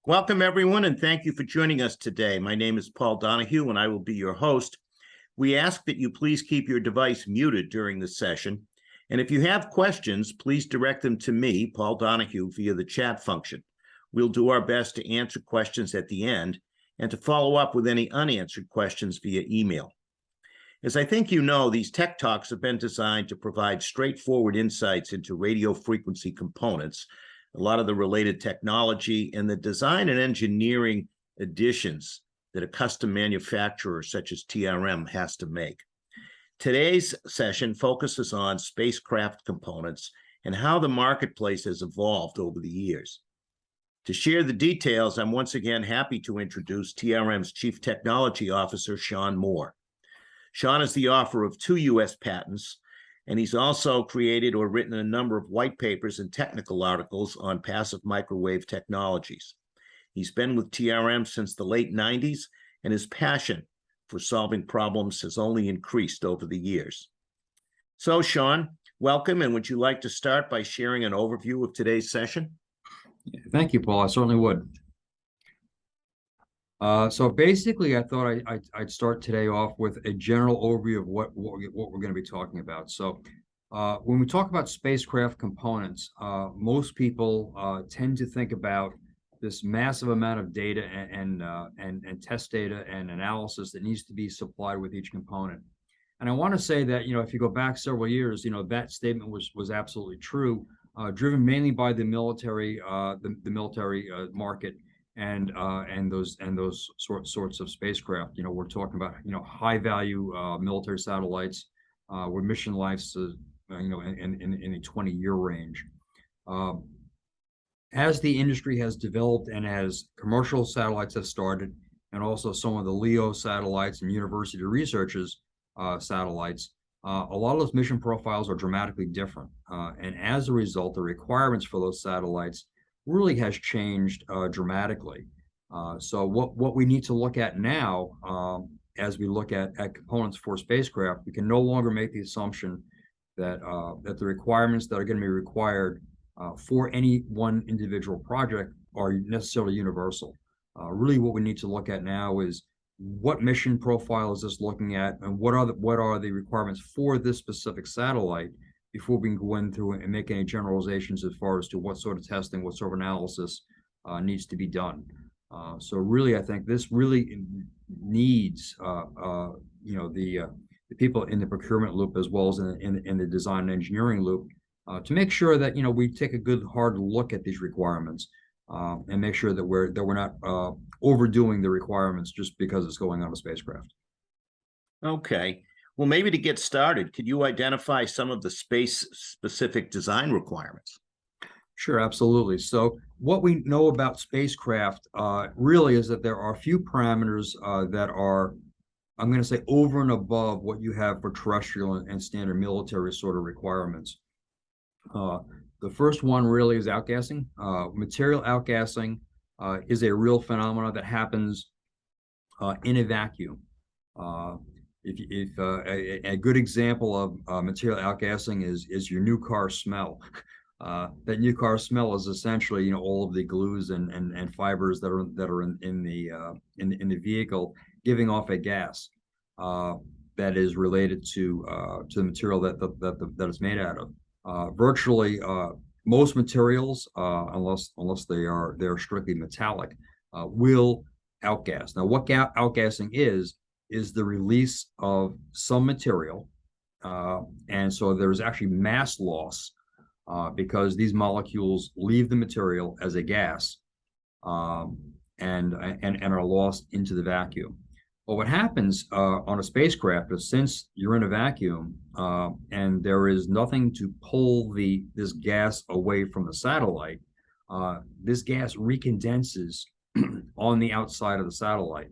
Welcome, everyone, and thank you for joining us today. My name is Paul Donahue, and I will be your host. We ask that you please keep your device muted during the session. And if you have questions, please direct them to me, Paul Donahue, via the chat function. We'll do our best to answer questions at the end and to follow up with any unanswered questions via email. As I think you know, these tech talks have been designed to provide straightforward insights into radio frequency components, a lot of the related technology, and the design and engineering additions that a custom manufacturer such as TRM has to make. Today's session focuses on spacecraft components and how the marketplace has evolved over the years. To share the details, I'm once again happy to introduce TRM's Chief Technology Officer, Shaun Moore. Shaun is the author of 2 U.S. patents, and he's also created or written a number of white papers and technical articles on passive microwave technologies. He's been with TRM since the late 90s, and his passion for solving problems has only increased over the years. So, Shaun, welcome, and would you like to start by sharing an overview of today's session? Thank you, Paul. I certainly would. So basically, I thought I'd start today off with a general overview of what we're going to be talking about. So when we talk about spacecraft components, most people tend to think about this massive amount of data and test data and analysis that needs to be supplied with each component. And I want to say that, if you go back several years, that statement was absolutely true, driven mainly by the military, military market. And those sorts of spacecraft. We're talking about high value military satellites with mission lives in a 20-year range. As the industry has developed and as commercial satellites have started, and also some of the LEO satellites and university researchers satellites, a lot of those mission profiles are dramatically different. And as a result, the requirements for those satellites really has changed dramatically. So what we need to look at now, as we look at components for spacecraft, we can no longer make the assumption that that the requirements that are going to be required for any one individual project are necessarily universal. Really, what we need to look at now is what mission profile is this looking at, and what are the requirements for this specific satellite, before we can go in through and make any generalizations as far as to what sort of testing, what sort of analysis needs to be done. So really, I think this really needs the people in the procurement loop, as well as in the design and engineering loop, to make sure that we take a good hard look at these requirements and make sure that we're not overdoing the requirements just because it's going on a spacecraft. Okay. Well, maybe to get started, could you identify some of the space-specific design requirements? Sure, absolutely. So what we know about spacecraft really is that there are a few parameters that are, I'm going to say, over and above what you have for terrestrial and standard military sort of requirements. The first one really is outgassing. Material outgassing is a real phenomenon that happens in a vacuum. If a good example of material outgassing is your new car smell. That new car smell is essentially all of the glues and fibers that are in the vehicle giving off a gas that is related to the material that it's made out of. Virtually most materials, unless they're strictly metallic, will outgas. Now, what outgassing is the release of some material, and so there's actually mass loss because these molecules leave the material as a gas and are lost into the vacuum. Well, what happens on a spacecraft is, since you're in a vacuum and there is nothing to pull this gas away from the satellite, this gas recondenses on the outside of the satellite.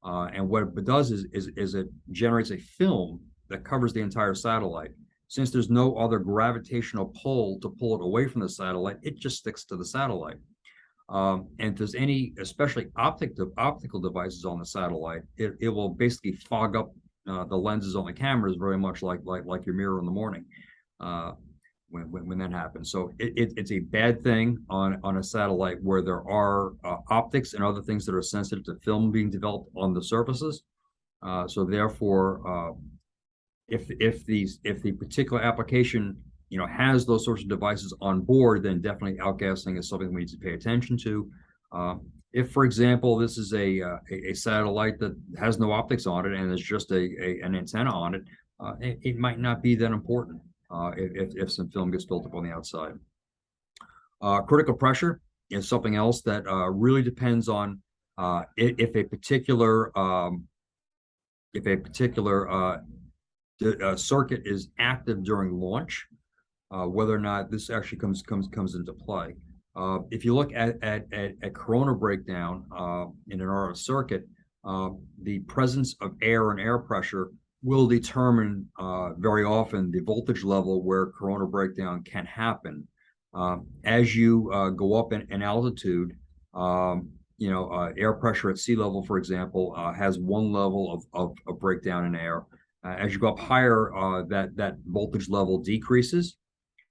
And what it does is it generates a film that covers the entire satellite. Since there's no other gravitational pull to pull it away from the satellite, it just sticks to the satellite. And if there's any, especially optical devices on the satellite, it will basically fog up the lenses on the cameras, very much like your mirror in the morning. when that happens. So it's a bad thing on a satellite where there are optics and other things that are sensitive to film being developed on the surfaces. So therefore, if the particular application has those sorts of devices on board, then definitely outgassing is something we need to pay attention to. If, for example, this is a satellite that has no optics on it and is just an antenna on it, it might not be that important if some film gets built up on the outside. Critical pressure is something else that really depends on if a particular circuit is active during launch, whether or not this actually comes into play. If you look at corona breakdown in an RF circuit, the presence of air and air pressure will determine very often the voltage level where corona breakdown can happen. As you go up in altitude, air pressure at sea level, for example, has one level of breakdown in air. As you go up higher, that voltage level decreases.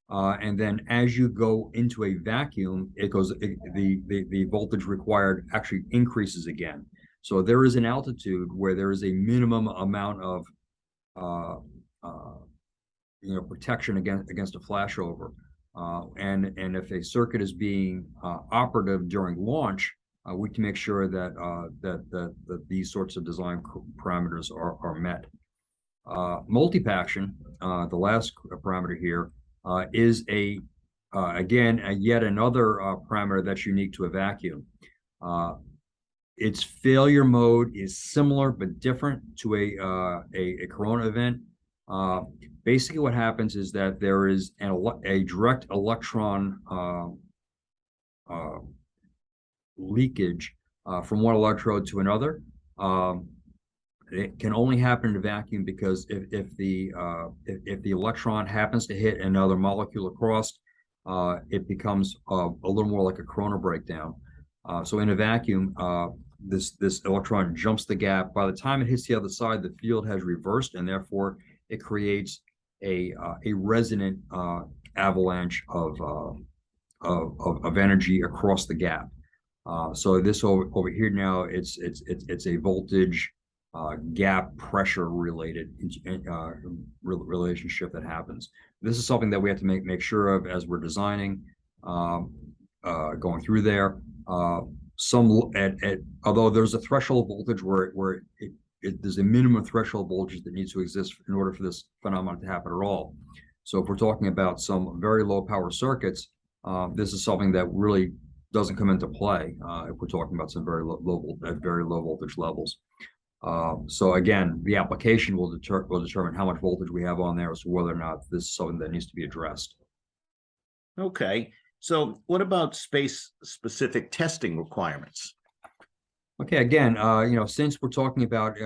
And then as you go into a vacuum, the voltage required actually increases again. So there is an altitude where there is a minimum amount of protection against a flashover. And if a circuit is being operative during launch, we can make sure that these sorts of design parameters are met. Multipaction, the last parameter here, is again yet another parameter that's unique to a vacuum. Its failure mode is similar but different to a corona event. Basically, what happens is that there is a direct electron leakage from one electrode to another. It can only happen in a vacuum because if the electron happens to hit another molecule across, it becomes a little more like a corona breakdown. So in a vacuum, this electron jumps the gap. By the time it hits the other side, the field has reversed, and therefore it creates a resonant avalanche of energy across the gap. So this over here now, it's a voltage gap pressure related relationship that happens. This is something that we have to make sure of as we're designing, going through there. Although there's a threshold voltage where there's a minimum threshold voltage that needs to exist in order for this phenomenon to happen at all. So if we're talking about some very low power circuits, this is something that really doesn't come into play if we're talking about some very low voltage levels. So again, the application will determine how much voltage we have on there as to whether or not this is something that needs to be addressed. Okay. So what about space-specific testing requirements? Okay, again, since we're talking about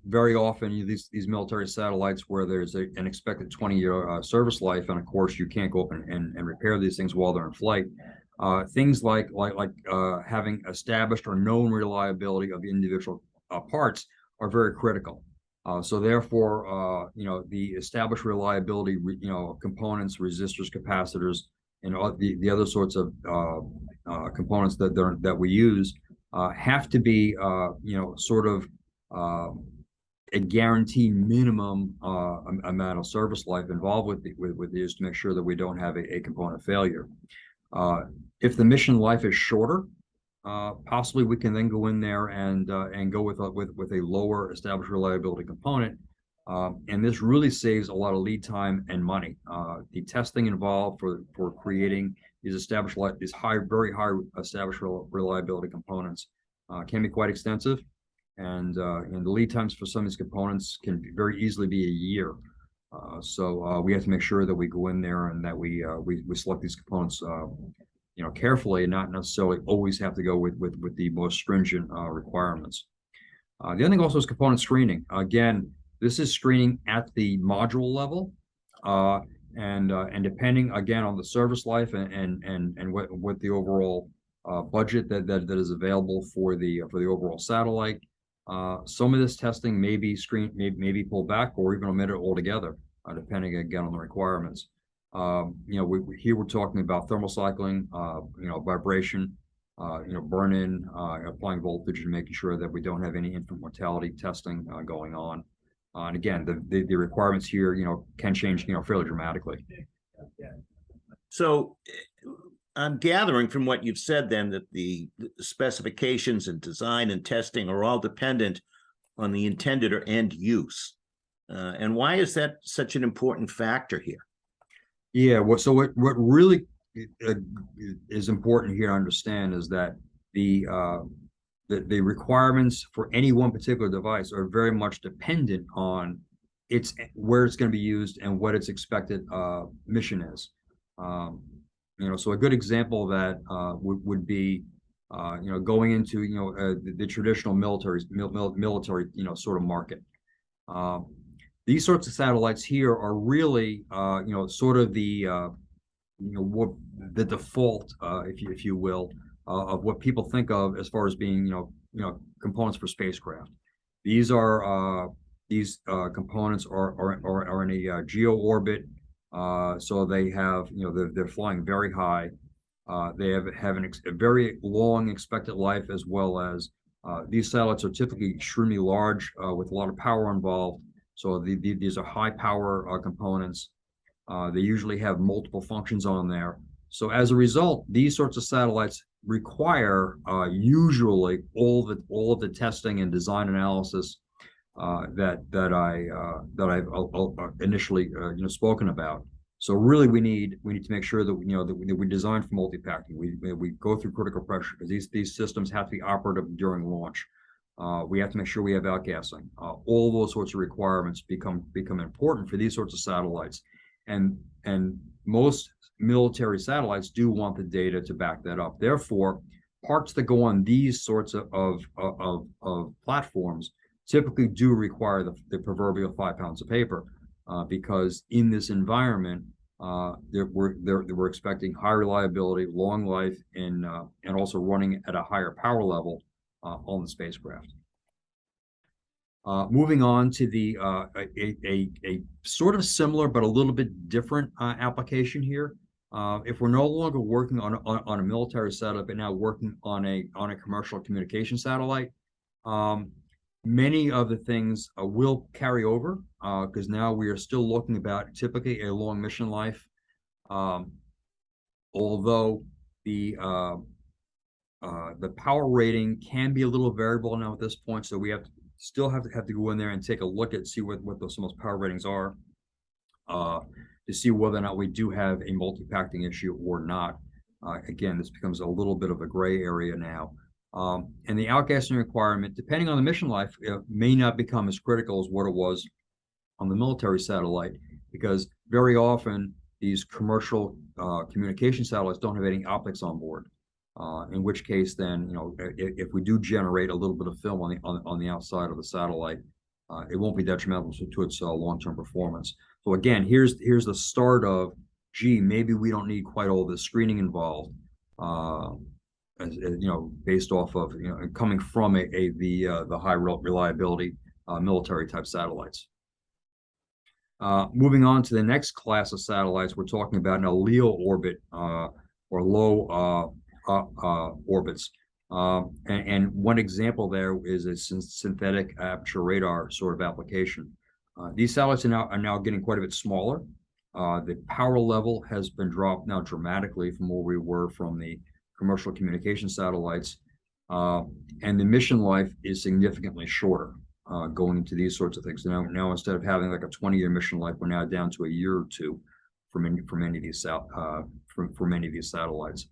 very often these military satellites where there's an expected 20-year service life, and of course you can't go up and repair these things while they're in flight. Things like having established or known reliability of the individual parts are very critical. So therefore, the established reliability, components, resistors, capacitors, and the other sorts of components that we use have to be, sort of a guaranteed minimum amount of service life involved with these to make sure that we don't have a component failure. If the mission life is shorter, possibly we can then go in there and go with a lower established reliability component, and this really saves a lot of lead time and money. The testing involved for creating these very high established reliability components can be quite extensive, and the lead times for some of these components can very easily be a year. So we have to make sure that we go in there and that we select these components carefully, and not necessarily always have to go with the most stringent requirements. The other thing also is component screening. Again, this is screening at the module level, and depending again on the service life and what the overall budget that is available for the overall satellite. Some of this testing may be pulled back or even omitted altogether, depending again on the requirements. Here we're talking about thermal cycling, vibration, burn-in, applying voltage and making sure that we don't have any infant mortality testing going on. And again, the requirements here, can change, fairly dramatically. So I'm gathering from what you've said then that the specifications and design and testing are all dependent on the intended or end use. And why is that such an important factor here? Yeah, what really is important here to understand is that the requirements for any one particular device are very much dependent on where it's going to be used and what its expected mission is. So a good example of that would be going into the traditional military sort of market. These sorts of satellites here are really sort of the default, if you will, of what people think of as far as being components for spacecraft. These components are in a geo orbit, so they have they're flying very high. They have a very long expected life, as well as these satellites are typically extremely large with a lot of power involved. So these are high power components. They usually have multiple functions on there. So as a result, these sorts of satellites require usually all of the testing and design analysis that I've initially spoken about. So really, we need to make sure that we design for multi-packing. We go through critical pressure because these systems have to be operative during launch. We have to make sure we have outgassing. All those sorts of requirements become important for these sorts of satellites, and most military satellites do want the data to back that up. Therefore, parts that go on these sorts of platforms typically do require the proverbial 5 pounds of paper, because in this environment, we're expecting high reliability, long life, and also running at a higher power level on the spacecraft. Moving on to a sort of similar but a little bit different application here. If we're no longer working on a military setup and now working on a commercial communication satellite, many of the things will carry over because now we are still looking about typically a long mission life. Although the power rating can be a little variable now at this point, so we still have to go in there and take a look at see what some of those power ratings are to see whether or not we do have a multi-packing issue or not. Again, this becomes a little bit of a gray area now. And the outgassing requirement, depending on the mission life, may not become as critical as what it was on the military satellite, because very often these commercial communication satellites don't have any optics on board. In which case, then if we do generate a little bit of film on the outside of the satellite, it won't be detrimental to its long-term performance. So again, here's the start of, gee, maybe we don't need quite all this screening involved. Based off of coming from the high reliability military type satellites. Moving on to the next class of satellites, we're talking about in a LEO orbit or low orbits. And one example there is a synthetic aperture radar sort of application. These satellites are now getting quite a bit smaller. The power level has been dropped now dramatically from where we were from the commercial communication satellites, and the mission life is significantly shorter going into these sorts of things. Now instead of having like a 20-year mission life, we're now down to a year or two for many of these satellites.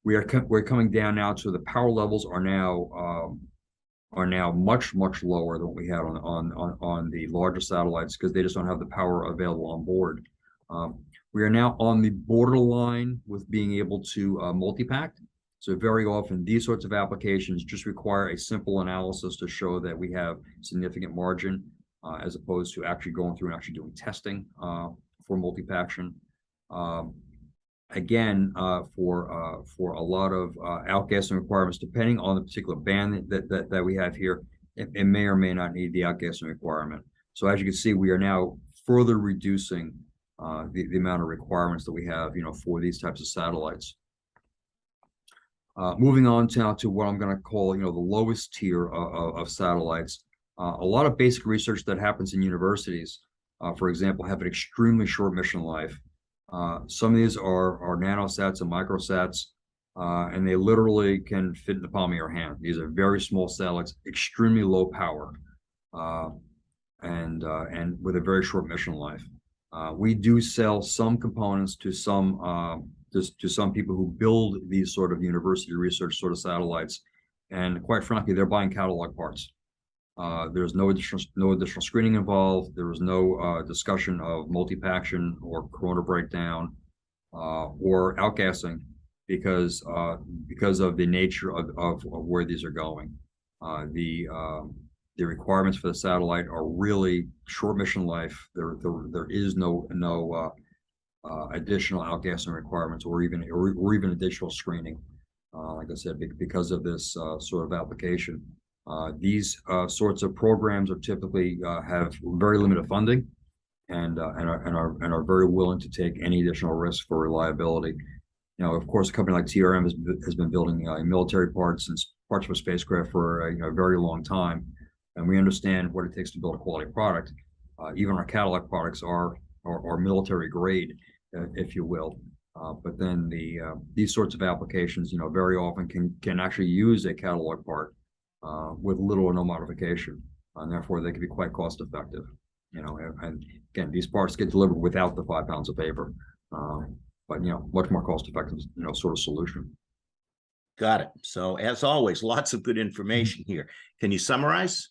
We're coming down now to the power levels are now much lower than what we had on the larger satellites, because they just don't have the power available on board. We are now on the borderline with being able to multi-pack. So very often these sorts of applications just require a simple analysis to show that we have significant margin, as opposed to actually going through and actually doing testing for multi-paction. Again, for a lot of outgassing requirements, depending on the particular band that we have here, it may or may not need the outgassing requirement. So as you can see, we are now further reducing the amount of requirements that we have, for these types of satellites. Moving on now to what I'm going to call, the lowest tier of satellites. A lot of basic research that happens in universities, for example, have an extremely short mission life. Some of these are nanosats and microsats, and they literally can fit in the palm of your hand. These are very small satellites, extremely low power, and with a very short mission life. We do sell some components to some people who build these sort of university research sort of satellites, and quite frankly, they're buying catalog parts. There's no additional screening involved. There was no discussion of multi-paction or corona breakdown or outgassing because of the nature of where these are going. The requirements for the satellite are really short mission life. There is no additional outgassing requirements or even additional screening. Like I said, because of this sort of application. These sorts of programs are typically have very limited funding and are very willing to take any additional risk for reliability. Of course, a company like TRM has been building military parts and parts for spacecraft for a very long time, and we understand what it takes to build a quality product. Even our catalog products are military grade, if you will. But then these sorts of applications, very often can actually use a catalog part with little or no modification, and therefore they can be quite cost effective. And again, these parts get delivered without the 5 pounds of paper, but much more cost effective, sort of solution. Got it. So as always, lots of good information here. Can you summarize?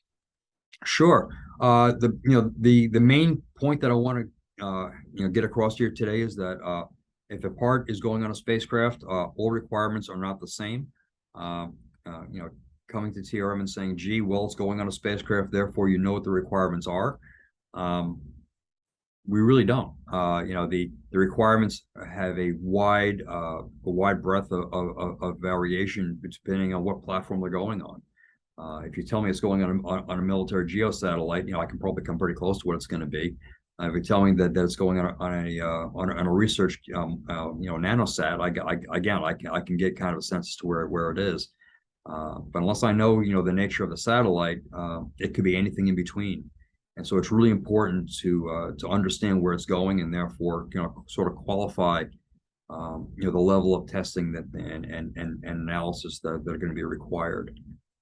Sure. The main point that I want to get across here today is that if a part is going on a spacecraft, all requirements are not the same. Coming to TRM and saying, gee, well, it's going on a spacecraft, therefore you know what the requirements are. We really don't. The requirements have a wide breadth of variation depending on what platform they're going on. If you tell me it's going on a military geosatellite, I can probably come pretty close to what it's going to be. If you tell me that it's going on a research nanosat, I can get kind of a sense as to where it is. But unless I know the nature of the satellite, it could be anything in between. And so it's really important to understand where it's going, and therefore sort of qualify the level of testing that and analysis that are going to be required.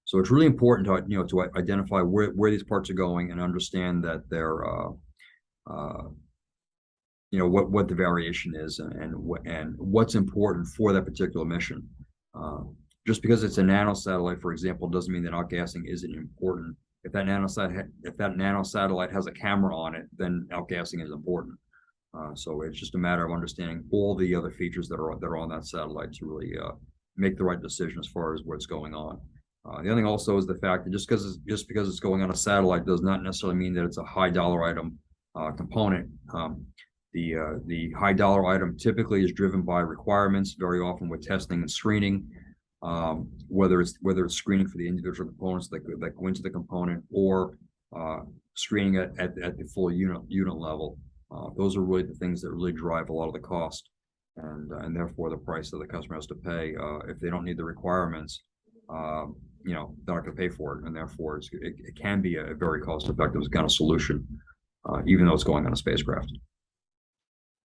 So it's really important to to identify where these parts are going and understand that they're what the variation is and what's important for that particular mission. Just because it's a nanosatellite, for example, doesn't mean that outgassing isn't important. If that nanosatellite has a camera on it, then outgassing is important. So it's just a matter of understanding all the other features that are on that satellite to really make the right decision as far as what's going on. The other thing also is the fact that just because it's going on a satellite does not necessarily mean that it's a high dollar item component. The high dollar item typically is driven by requirements, very often with testing and screening. Whether it's screening for the individual components that go into the component or screening at the full unit level. Those are really the things that really drive a lot of the cost, and therefore the price that the customer has to pay if they don't need the requirements. They're not going to pay for it, and therefore it can be a very cost-effective kind of solution, even though it's going on a spacecraft.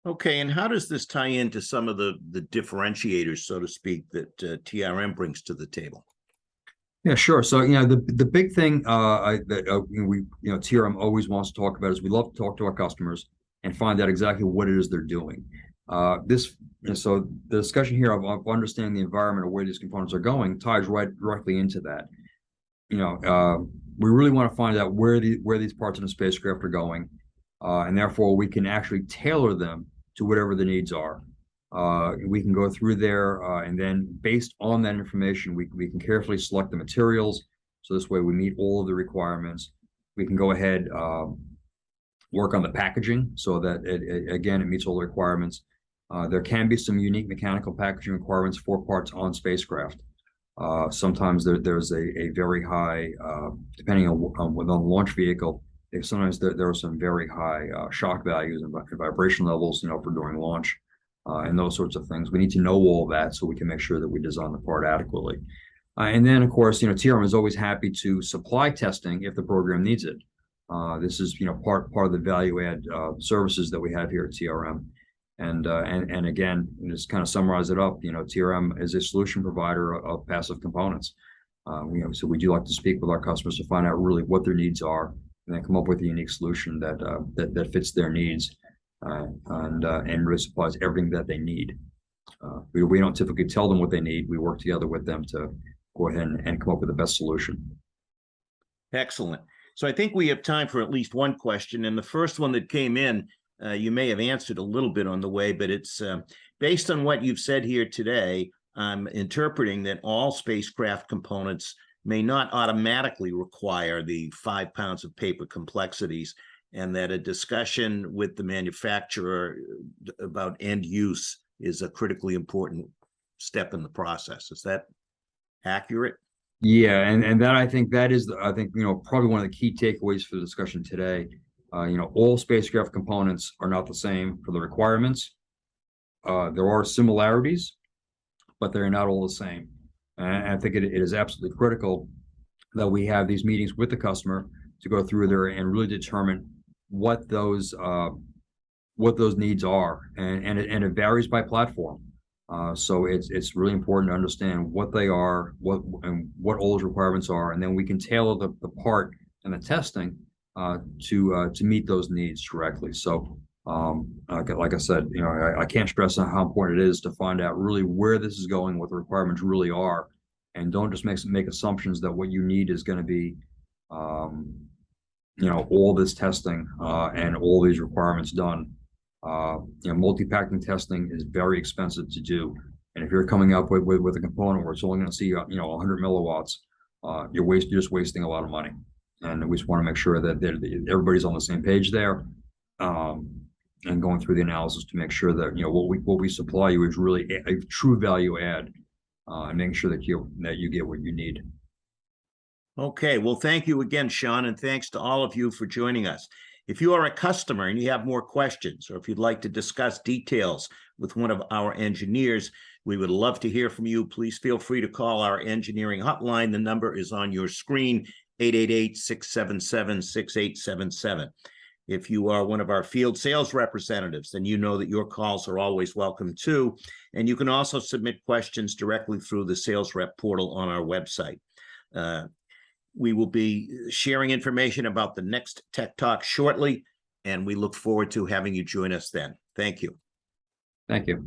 Okay, and how does this tie into some of the differentiators, so to speak, that TRM brings to the table? Yeah, sure. So the big thing that we TRM always wants to talk about is we love to talk to our customers and find out exactly what it is they're doing. So the discussion here of understanding the environment or where these components are going ties directly into that. We really want to find out where these parts in the spacecraft are going, and therefore we can actually tailor them to whatever the needs are. We can go through there, and then based on that information, we can carefully select the materials. So this way we meet all of the requirements. We can go ahead, work on the packaging so that it meets all the requirements. There can be some unique mechanical packaging requirements for parts on spacecraft. Sometimes there's a very high, depending on the launch vehicle, sometimes there are some very high shock values and vibration levels, for during launch, and those sorts of things. We need to know all that so we can make sure that we design the part adequately. And then, of course, TRM is always happy to supply testing if the program needs it. This is, part of the value add services that we have here at TRM. And again, just kind of summarize it up, TRM is a solution provider of passive components. So we do like to speak with our customers to find out really what their needs are, and then come up with a unique solution that fits their needs, and really supplies everything that they need. We don't typically tell them what they need. We work together with them to go ahead and come up with the best solution. Excellent. So I think we have time for at least one question. And the first one that came in, you may have answered a little bit on the way, but it's based on what you've said here today. I'm interpreting that all spacecraft components may not automatically require the 5 pounds of paper complexities, and that a discussion with the manufacturer about end use is a critically important step in the process. Is that accurate? Yeah, and that I think that is probably one of the key takeaways for the discussion today. All spacecraft components are not the same for the requirements. There are similarities, but they're not all the same. And I think it is absolutely critical that we have these meetings with the customer to go through there and really determine what those needs are, and it varies by platform. So it's really important to understand what they are, what all those requirements are, and then we can tailor the part and the testing to meet those needs directly. So like I said, I can't stress on how important it is to find out really where this is going, what the requirements really are, and don't just make assumptions that what you need is going to be all this testing and all these requirements done. Multi-packing testing is very expensive to do, and if you're coming up with a component where it's only going to see 100 milliwatts, you're just wasting a lot of money. And we just want to make sure that everybody's on the same page there, and going through the analysis to make sure that what we supply you is really a true value add, and making sure that you get what you need. Okay, well, thank you again, Shaun, and thanks to all of you for joining us. If you are a customer and you have more questions, or if you'd like to discuss details with one of our engineers, we would love to hear from you. Please feel free to call our engineering hotline. The number is on your screen, 888-677-6877. If you are one of our field sales representatives, then you know that your calls are always welcome too. And you can also submit questions directly through the sales rep portal on our website. We will be sharing information about the next Tech Talk shortly, and we look forward to having you join us then. Thank you. Thank you.